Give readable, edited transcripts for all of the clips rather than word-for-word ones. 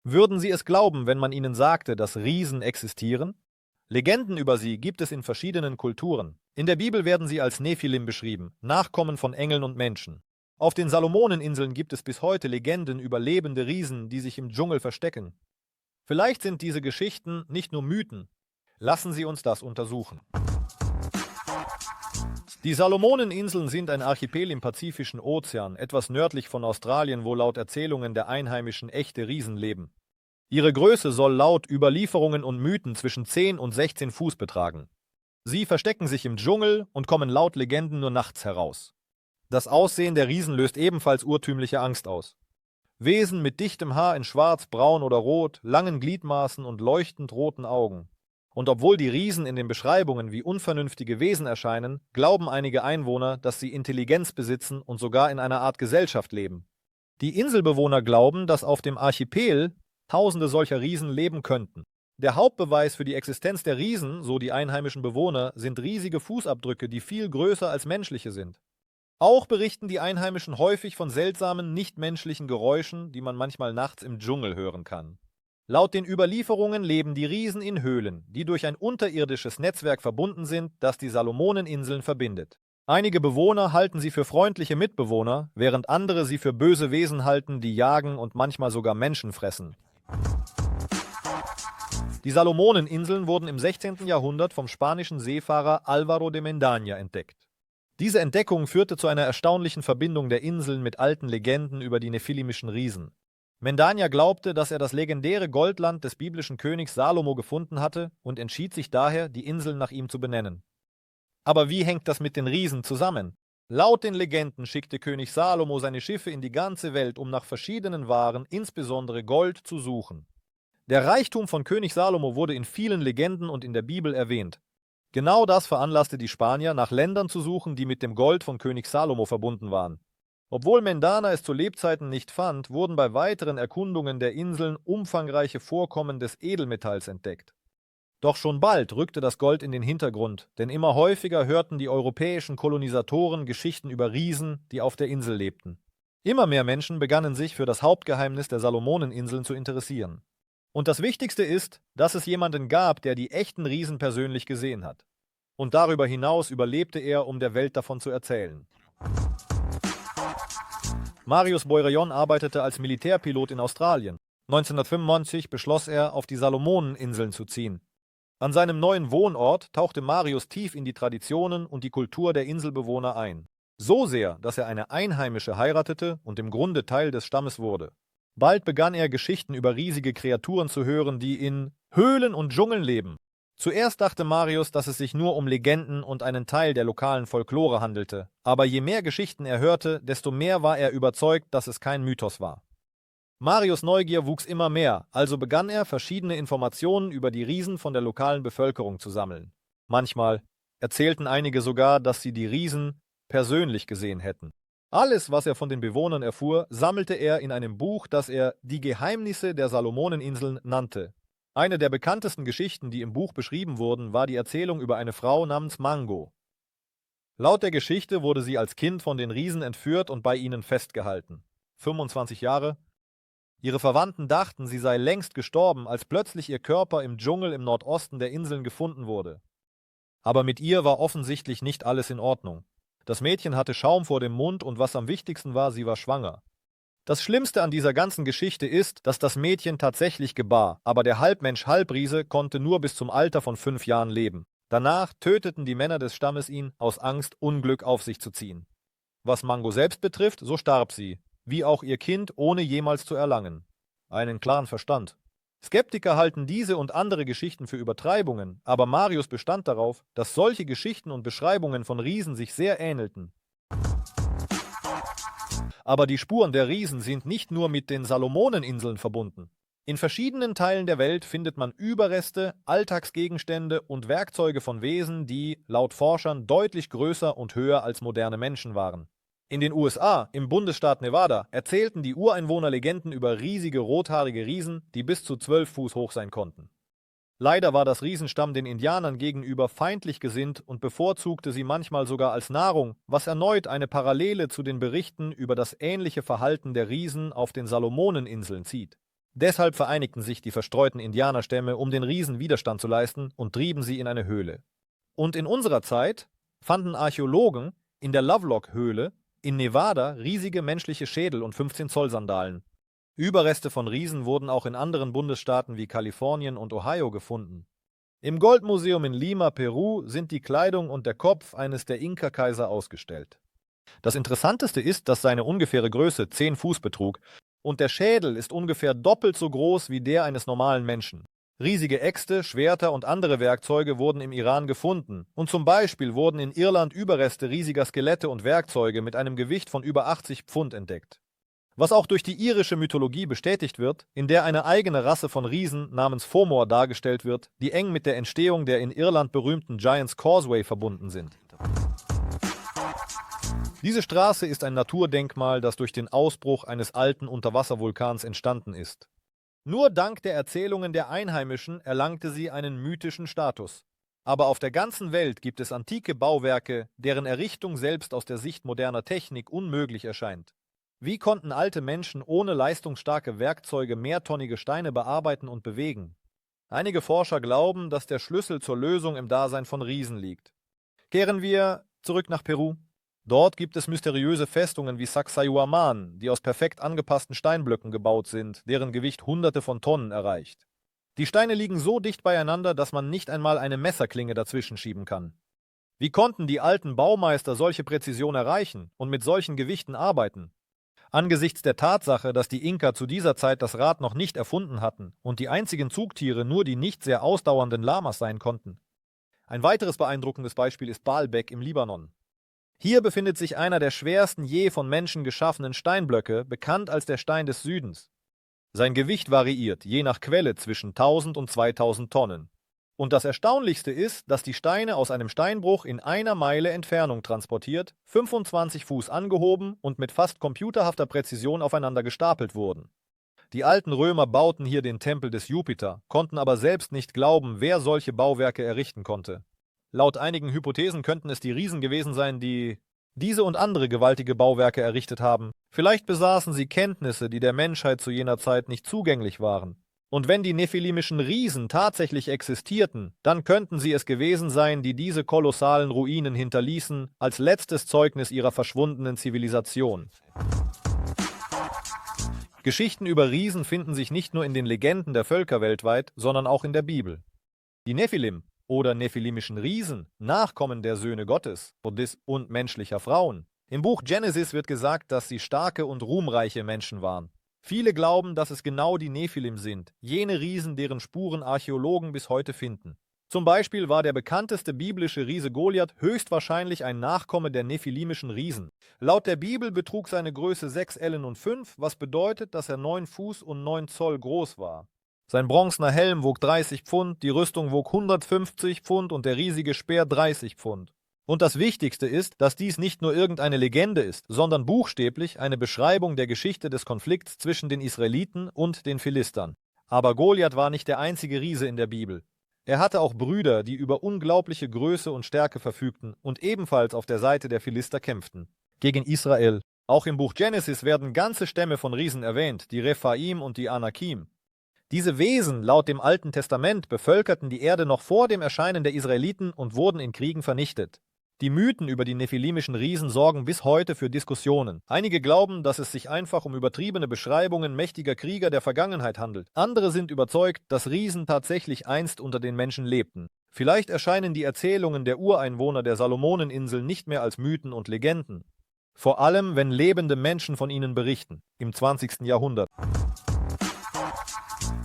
Würden Sie es glauben, wenn man Ihnen sagte, dass Riesen existieren? Legenden über sie gibt es in verschiedenen Kulturen. In der Bibel werden sie als Nephilim beschrieben, Nachkommen von Engeln und Menschen. Auf den Salomoneninseln gibt es bis heute Legenden über lebende Riesen, die sich im Dschungel verstecken. Vielleicht sind diese Geschichten nicht nur Mythen. Lassen Sie uns das untersuchen. Die Salomoneninseln sind ein Archipel im Pazifischen Ozean, etwas nördlich von Australien, wo laut Erzählungen der Einheimischen echte Riesen leben. Ihre Größe soll laut Überlieferungen und Mythen zwischen 10 und 16 Fuß betragen. Sie verstecken sich im Dschungel und kommen laut Legenden nur nachts heraus. Das Aussehen der Riesen löst ebenfalls urtümliche Angst aus. Wesen mit dichtem Haar in Schwarz, Braun oder Rot, langen Gliedmaßen und leuchtend roten Augen. Und obwohl die Riesen in den Beschreibungen wie unvernünftige Wesen erscheinen, glauben einige Einwohner, dass sie Intelligenz besitzen und sogar in einer Art Gesellschaft leben. Die Inselbewohner glauben, dass auf dem Archipel Tausende solcher Riesen leben könnten. Der Hauptbeweis für die Existenz der Riesen, so die einheimischen Bewohner, sind riesige Fußabdrücke, die viel größer als menschliche sind. Auch berichten die Einheimischen häufig von seltsamen, nichtmenschlichen Geräuschen, die man manchmal nachts im Dschungel hören kann. Laut den Überlieferungen leben die Riesen in Höhlen, die durch ein unterirdisches Netzwerk verbunden sind, das die Salomoneninseln verbindet. Einige Bewohner halten sie für freundliche Mitbewohner, während andere sie für böse Wesen halten, die jagen und manchmal sogar Menschen fressen. Die Salomoneninseln wurden im 16. Jahrhundert vom spanischen Seefahrer Álvaro de Mendaña entdeckt. Diese Entdeckung führte zu einer erstaunlichen Verbindung der Inseln mit alten Legenden über die nephilimischen Riesen. Mendaña glaubte, dass er das legendäre Goldland des biblischen Königs Salomo gefunden hatte und entschied sich daher, die Inseln nach ihm zu benennen. Aber wie hängt das mit den Riesen zusammen? Laut den Legenden schickte König Salomo seine Schiffe in die ganze Welt, um nach verschiedenen Waren, insbesondere Gold, zu suchen. Der Reichtum von König Salomo wurde in vielen Legenden und in der Bibel erwähnt. Genau das veranlasste die Spanier, nach Ländern zu suchen, die mit dem Gold von König Salomo verbunden waren. Obwohl Mendana es zu Lebzeiten nicht fand, wurden bei weiteren Erkundungen der Inseln umfangreiche Vorkommen des Edelmetalls entdeckt. Doch schon bald rückte das Gold in den Hintergrund, denn immer häufiger hörten die europäischen Kolonisatoren Geschichten über Riesen, die auf der Insel lebten. Immer mehr Menschen begannen sich für das Hauptgeheimnis der Salomoneninseln zu interessieren. Und das Wichtigste ist, dass es jemanden gab, der die echten Riesen persönlich gesehen hat. Und darüber hinaus überlebte er, um der Welt davon zu erzählen. Marius Boireon arbeitete als Militärpilot in Australien. 1995 beschloss er, auf die Salomoneninseln zu ziehen. An seinem neuen Wohnort tauchte Marius tief in die Traditionen und die Kultur der Inselbewohner ein. So sehr, dass er eine Einheimische heiratete und im Grunde Teil des Stammes wurde. Bald begann er, Geschichten über riesige Kreaturen zu hören, die in Höhlen und Dschungeln leben. Zuerst dachte Marius, dass es sich nur um Legenden und einen Teil der lokalen Folklore handelte. Aber je mehr Geschichten er hörte, desto mehr war er überzeugt, dass es kein Mythos war. Marius' Neugier wuchs immer mehr, also begann er, verschiedene Informationen über die Riesen von der lokalen Bevölkerung zu sammeln. Manchmal erzählten einige sogar, dass sie die Riesen persönlich gesehen hätten. Alles, was er von den Bewohnern erfuhr, sammelte er in einem Buch, das er »Die Geheimnisse der Salomoneninseln« nannte. Eine der bekanntesten Geschichten, die im Buch beschrieben wurden, war die Erzählung über eine Frau namens Mango. Laut der Geschichte wurde sie als Kind von den Riesen entführt und bei ihnen festgehalten. 25 Jahre. Ihre Verwandten dachten, sie sei längst gestorben, als plötzlich ihr Körper im Dschungel im Nordosten der Inseln gefunden wurde. Aber mit ihr war offensichtlich nicht alles in Ordnung. Das Mädchen hatte Schaum vor dem Mund und was am wichtigsten war, sie war schwanger. Das Schlimmste an dieser ganzen Geschichte ist, dass das Mädchen tatsächlich gebar, aber der Halbmensch-Halbriese konnte nur bis zum Alter von 5 Jahren leben. Danach töteten die Männer des Stammes ihn, aus Angst, Unglück auf sich zu ziehen. Was Mango selbst betrifft, so starb sie, wie auch ihr Kind, ohne jemals zu erlangen. Einen klaren Verstand. Skeptiker halten diese und andere Geschichten für Übertreibungen, aber Marius bestand darauf, dass solche Geschichten und Beschreibungen von Riesen sich sehr ähnelten. Aber die Spuren der Riesen sind nicht nur mit den Salomoneninseln verbunden. In verschiedenen Teilen der Welt findet man Überreste, Alltagsgegenstände und Werkzeuge von Wesen, die, laut Forschern, deutlich größer und höher als moderne Menschen waren. In den USA, im Bundesstaat Nevada, erzählten die Ureinwohner Legenden über riesige rothaarige Riesen, die bis zu 12 Fuß hoch sein konnten. Leider war das Riesenstamm den Indianern gegenüber feindlich gesinnt und bevorzugte sie manchmal sogar als Nahrung, was erneut eine Parallele zu den Berichten über das ähnliche Verhalten der Riesen auf den Salomoneninseln zieht. Deshalb vereinigten sich die verstreuten Indianerstämme, um den Riesen Widerstand zu leisten und trieben sie in eine Höhle. Und in unserer Zeit fanden Archäologen in der Lovelock-Höhle in Nevada riesige menschliche Schädel und 15-Zoll-Sandalen. Überreste von Riesen wurden auch in anderen Bundesstaaten wie Kalifornien und Ohio gefunden. Im Goldmuseum in Lima, Peru, sind die Kleidung und der Kopf eines der Inka-Kaiser ausgestellt. Das Interessanteste ist, dass seine ungefähre Größe 10 Fuß betrug und der Schädel ist ungefähr doppelt so groß wie der eines normalen Menschen. Riesige Äxte, Schwerter und andere Werkzeuge wurden im Iran gefunden und zum Beispiel wurden in Irland Überreste riesiger Skelette und Werkzeuge mit einem Gewicht von über 80 Pfund entdeckt. Was auch durch die irische Mythologie bestätigt wird, in der eine eigene Rasse von Riesen namens Fomor dargestellt wird, die eng mit der Entstehung der in Irland berühmten Giant's Causeway verbunden sind. Diese Straße ist ein Naturdenkmal, das durch den Ausbruch eines alten Unterwasservulkans entstanden ist. Nur dank der Erzählungen der Einheimischen erlangte sie einen mythischen Status. Aber auf der ganzen Welt gibt es antike Bauwerke, deren Errichtung selbst aus der Sicht moderner Technik unmöglich erscheint. Wie konnten alte Menschen ohne leistungsstarke Werkzeuge mehrtonnige Steine bearbeiten und bewegen? Einige Forscher glauben, dass der Schlüssel zur Lösung im Dasein von Riesen liegt. Kehren wir zurück nach Peru. Dort gibt es mysteriöse Festungen wie Sacsayhuaman, die aus perfekt angepassten Steinblöcken gebaut sind, deren Gewicht Hunderte von Tonnen erreicht. Die Steine liegen so dicht beieinander, dass man nicht einmal eine Messerklinge dazwischen schieben kann. Wie konnten die alten Baumeister solche Präzision erreichen und mit solchen Gewichten arbeiten? Angesichts der Tatsache, dass die Inka zu dieser Zeit das Rad noch nicht erfunden hatten und die einzigen Zugtiere nur die nicht sehr ausdauernden Lamas sein konnten. Ein weiteres beeindruckendes Beispiel ist Baalbek im Libanon. Hier befindet sich einer der schwersten je von Menschen geschaffenen Steinblöcke, bekannt als der Stein des Südens. Sein Gewicht variiert, je nach Quelle, zwischen 1000 und 2000 Tonnen. Und das Erstaunlichste ist, dass die Steine aus einem Steinbruch in einer Meile Entfernung transportiert, 25 Fuß angehoben und mit fast computerhafter Präzision aufeinander gestapelt wurden. Die alten Römer bauten hier den Tempel des Jupiter, konnten aber selbst nicht glauben, wer solche Bauwerke errichten konnte. Laut einigen Hypothesen könnten es die Riesen gewesen sein, die diese und andere gewaltige Bauwerke errichtet haben. Vielleicht besaßen sie Kenntnisse, die der Menschheit zu jener Zeit nicht zugänglich waren. Und wenn die nephilimischen Riesen tatsächlich existierten, dann könnten sie es gewesen sein, die diese kolossalen Ruinen hinterließen, als letztes Zeugnis ihrer verschwundenen Zivilisation. Geschichten über Riesen finden sich nicht nur in den Legenden der Völker weltweit, sondern auch in der Bibel. Die Nephilim oder nephilimischen Riesen, Nachkommen der Söhne Gottes und menschlicher Frauen. Im Buch Genesis wird gesagt, dass sie starke und ruhmreiche Menschen waren. Viele glauben, dass es genau die Nephilim sind, jene Riesen, deren Spuren Archäologen bis heute finden. Zum Beispiel war der bekannteste biblische Riese Goliath höchstwahrscheinlich ein Nachkomme der nephilimischen Riesen. Laut der Bibel betrug seine Größe 6 Ellen und 5, was bedeutet, dass er 9 Fuß und 9 Zoll groß war. Sein bronzener Helm wog 30 Pfund, die Rüstung wog 150 Pfund und der riesige Speer 30 Pfund. Und das Wichtigste ist, dass dies nicht nur irgendeine Legende ist, sondern buchstäblich eine Beschreibung der Geschichte des Konflikts zwischen den Israeliten und den Philistern. Aber Goliath war nicht der einzige Riese in der Bibel. Er hatte auch Brüder, die über unglaubliche Größe und Stärke verfügten und ebenfalls auf der Seite der Philister kämpften. Gegen Israel. Auch im Buch Genesis werden ganze Stämme von Riesen erwähnt, die Rephaim und die Anakim. Diese Wesen, laut dem Alten Testament, bevölkerten die Erde noch vor dem Erscheinen der Israeliten und wurden in Kriegen vernichtet. Die Mythen über die nephilimischen Riesen sorgen bis heute für Diskussionen. Einige glauben, dass es sich einfach um übertriebene Beschreibungen mächtiger Krieger der Vergangenheit handelt. Andere sind überzeugt, dass Riesen tatsächlich einst unter den Menschen lebten. Vielleicht erscheinen die Erzählungen der Ureinwohner der Salomoneninsel nicht mehr als Mythen und Legenden. Vor allem, wenn lebende Menschen von ihnen berichten, im 20. Jahrhundert.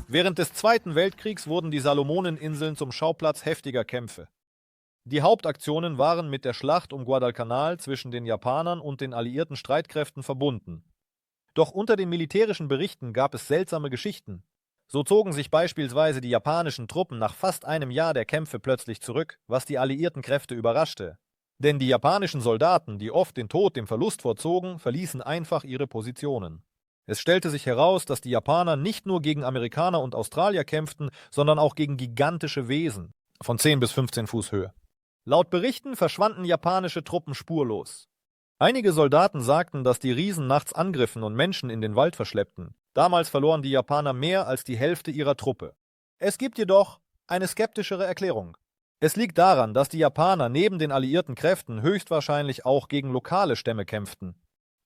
Während des Zweiten Weltkriegs wurden die Salomoneninseln zum Schauplatz heftiger Kämpfe. Die Hauptaktionen waren mit der Schlacht um Guadalcanal zwischen den Japanern und den alliierten Streitkräften verbunden. Doch unter den militärischen Berichten gab es seltsame Geschichten. So zogen sich beispielsweise die japanischen Truppen nach fast einem Jahr der Kämpfe plötzlich zurück, was die alliierten Kräfte überraschte. Denn die japanischen Soldaten, die oft den Tod dem Verlust vorzogen, verließen einfach ihre Positionen. Es stellte sich heraus, dass die Japaner nicht nur gegen Amerikaner und Australier kämpften, sondern auch gegen gigantische Wesen von 10 bis 15 Fuß Höhe. Laut Berichten verschwanden japanische Truppen spurlos. Einige Soldaten sagten, dass die Riesen nachts angriffen und Menschen in den Wald verschleppten. Damals verloren die Japaner mehr als die Hälfte ihrer Truppe. Es gibt jedoch eine skeptischere Erklärung. Es liegt daran, dass die Japaner neben den alliierten Kräften höchstwahrscheinlich auch gegen lokale Stämme kämpften,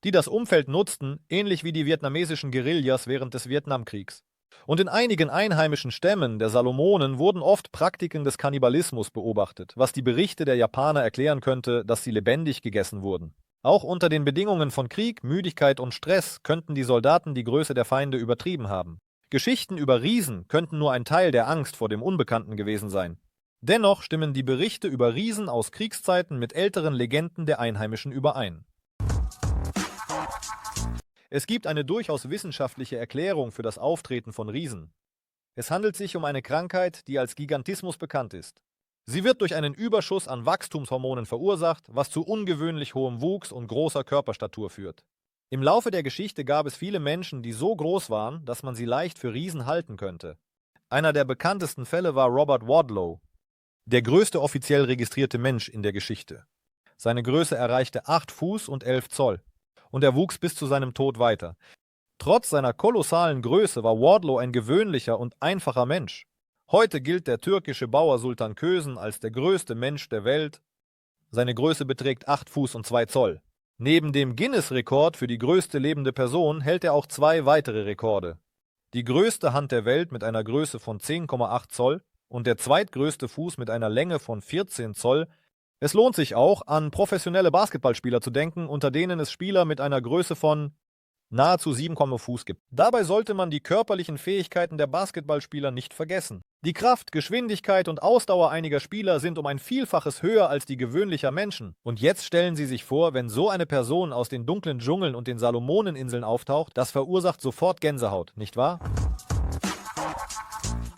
die das Umfeld nutzten, ähnlich wie die vietnamesischen Guerillas während des Vietnamkriegs. Und in einigen einheimischen Stämmen der Salomonen wurden oft Praktiken des Kannibalismus beobachtet, was die Berichte der Japaner erklären könnte, dass sie lebendig gegessen wurden. Auch unter den Bedingungen von Krieg, Müdigkeit und Stress könnten die Soldaten die Größe der Feinde übertrieben haben. Geschichten über Riesen könnten nur ein Teil der Angst vor dem Unbekannten gewesen sein. Dennoch stimmen die Berichte über Riesen aus Kriegszeiten mit älteren Legenden der Einheimischen überein. Es gibt eine durchaus wissenschaftliche Erklärung für das Auftreten von Riesen. Es handelt sich um eine Krankheit, die als Gigantismus bekannt ist. Sie wird durch einen Überschuss an Wachstumshormonen verursacht, was zu ungewöhnlich hohem Wuchs und großer Körperstatur führt. Im Laufe der Geschichte gab es viele Menschen, die so groß waren, dass man sie leicht für Riesen halten könnte. Einer der bekanntesten Fälle war Robert Wadlow, der größte offiziell registrierte Mensch in der Geschichte. Seine Größe erreichte 8 Fuß und 11 Zoll und er wuchs bis zu seinem Tod weiter. Trotz seiner kolossalen Größe war Wadlow ein gewöhnlicher und einfacher Mensch. Heute gilt der türkische Bauer Sultan Kösen als der größte Mensch der Welt. Seine Größe beträgt 8 Fuß und 2 Zoll. Neben dem Guinness-Rekord für die größte lebende Person hält er auch 2 weitere Rekorde. Die größte Hand der Welt mit einer Größe von 10,8 Zoll und der zweitgrößte Fuß mit einer Länge von 14 Zoll. Es lohnt sich auch, an professionelle Basketballspieler zu denken, unter denen es Spieler mit einer Größe von nahezu 7 Fuß gibt. Dabei sollte man die körperlichen Fähigkeiten der Basketballspieler nicht vergessen. Die Kraft, Geschwindigkeit und Ausdauer einiger Spieler sind um ein Vielfaches höher als die gewöhnlicher Menschen. Und jetzt stellen Sie sich vor, wenn so eine Person aus den dunklen Dschungeln und den Salomoneninseln auftaucht, das verursacht sofort Gänsehaut, nicht wahr?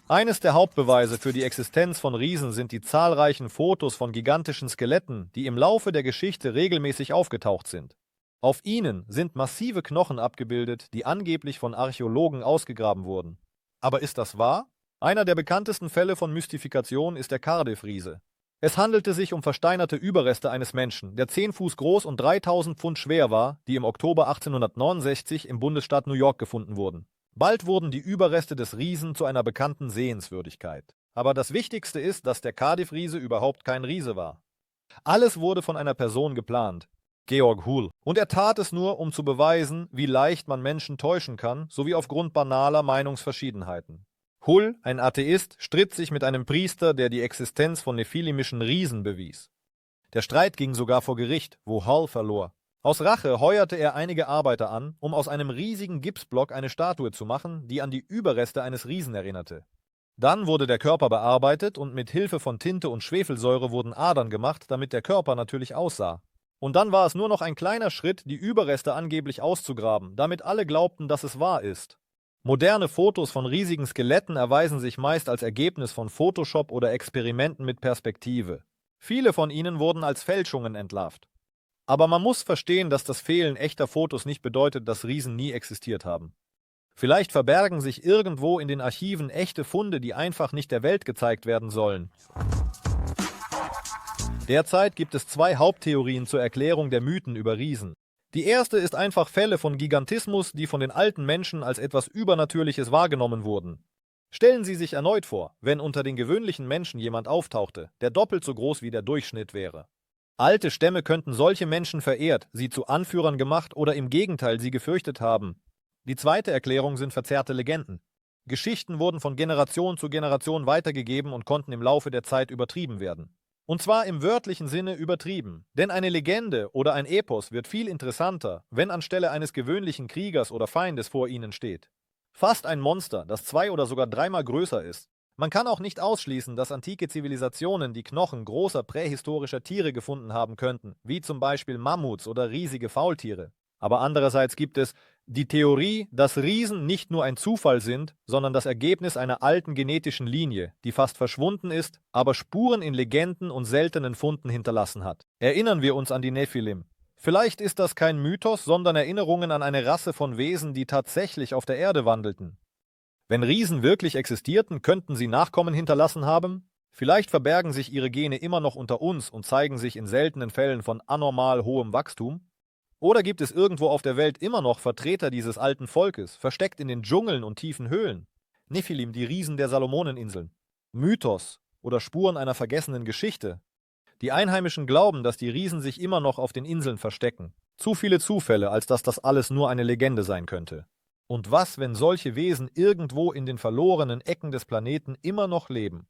Eines der Hauptbeweise für die Existenz von Riesen sind die zahlreichen Fotos von gigantischen Skeletten, die im Laufe der Geschichte regelmäßig aufgetaucht sind. Auf ihnen sind massive Knochen abgebildet, die angeblich von Archäologen ausgegraben wurden. Aber ist das wahr? Einer der bekanntesten Fälle von Mystifikation ist der Cardiff-Riese. Es handelte sich um versteinerte Überreste eines Menschen, der 10 Fuß groß und 3000 Pfund schwer war, die im Oktober 1869 im Bundesstaat New York gefunden wurden. Bald wurden die Überreste des Riesen zu einer bekannten Sehenswürdigkeit. Aber das Wichtigste ist, dass der Cardiff-Riese überhaupt kein Riese war. Alles wurde von einer Person geplant, Georg Hull. Und er tat es nur, um zu beweisen, wie leicht man Menschen täuschen kann, sowie aufgrund banaler Meinungsverschiedenheiten. Hull, ein Atheist, stritt sich mit einem Priester, der die Existenz von nephilimischen Riesen bewies. Der Streit ging sogar vor Gericht, wo Hull verlor. Aus Rache heuerte er einige Arbeiter an, um aus einem riesigen Gipsblock eine Statue zu machen, die an die Überreste eines Riesen erinnerte. Dann wurde der Körper bearbeitet und mit Hilfe von Tinte und Schwefelsäure wurden Adern gemacht, damit der Körper natürlich aussah. Und dann war es nur noch ein kleiner Schritt, die Überreste angeblich auszugraben, damit alle glaubten, dass es wahr ist. Moderne Fotos von riesigen Skeletten erweisen sich meist als Ergebnis von Photoshop oder Experimenten mit Perspektive. Viele von ihnen wurden als Fälschungen entlarvt. Aber man muss verstehen, dass das Fehlen echter Fotos nicht bedeutet, dass Riesen nie existiert haben. Vielleicht verbergen sich irgendwo in den Archiven echte Funde, die einfach nicht der Welt gezeigt werden sollen. Derzeit gibt es 2 Haupttheorien zur Erklärung der Mythen über Riesen. Die erste ist einfach Fälle von Gigantismus, die von den alten Menschen als etwas Übernatürliches wahrgenommen wurden. Stellen Sie sich erneut vor, wenn unter den gewöhnlichen Menschen jemand auftauchte, der doppelt so groß wie der Durchschnitt wäre. Alte Stämme könnten solche Menschen verehrt, sie zu Anführern gemacht oder im Gegenteil sie gefürchtet haben. Die zweite Erklärung sind verzerrte Legenden. Geschichten wurden von Generation zu Generation weitergegeben und konnten im Laufe der Zeit übertrieben werden. Und zwar im wörtlichen Sinne übertrieben. Denn eine Legende oder ein Epos wird viel interessanter, wenn anstelle eines gewöhnlichen Kriegers oder Feindes vor ihnen steht. Fast ein Monster, das 2 oder sogar 3-mal größer ist. Man kann auch nicht ausschließen, dass antike Zivilisationen die Knochen großer prähistorischer Tiere gefunden haben könnten, wie zum Beispiel Mammuts oder riesige Faultiere. Aber andererseits gibt es die Theorie, dass Riesen nicht nur ein Zufall sind, sondern das Ergebnis einer alten genetischen Linie, die fast verschwunden ist, aber Spuren in Legenden und seltenen Funden hinterlassen hat. Erinnern wir uns an die Nephilim. Vielleicht ist das kein Mythos, sondern Erinnerungen an eine Rasse von Wesen, die tatsächlich auf der Erde wandelten. Wenn Riesen wirklich existierten, könnten sie Nachkommen hinterlassen haben? Vielleicht verbergen sich ihre Gene immer noch unter uns und zeigen sich in seltenen Fällen von anormal hohem Wachstum? Oder gibt es irgendwo auf der Welt immer noch Vertreter dieses alten Volkes, versteckt in den Dschungeln und tiefen Höhlen? Nephilim, die Riesen der Salomoneninseln. Mythos oder Spuren einer vergessenen Geschichte. Die Einheimischen glauben, dass die Riesen sich immer noch auf den Inseln verstecken. Zu viele Zufälle, als dass das alles nur eine Legende sein könnte. Und was, wenn solche Wesen irgendwo in den verlorenen Ecken des Planeten immer noch leben?